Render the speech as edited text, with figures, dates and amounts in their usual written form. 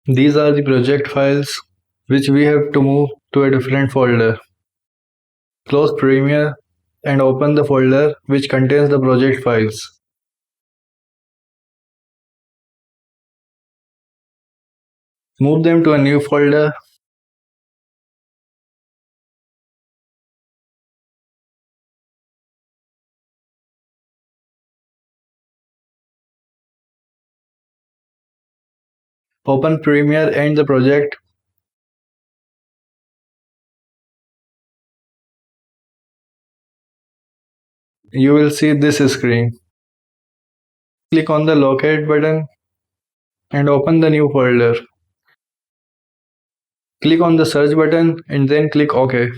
These are the project files which we have to move to a different folder. Close Premiere and open the folder which contains the project files. Move them to a new folder. Open Premiere and the project. You will see this screen. Click on the Locate button and open the new folder. Click on the Search button and then click OK.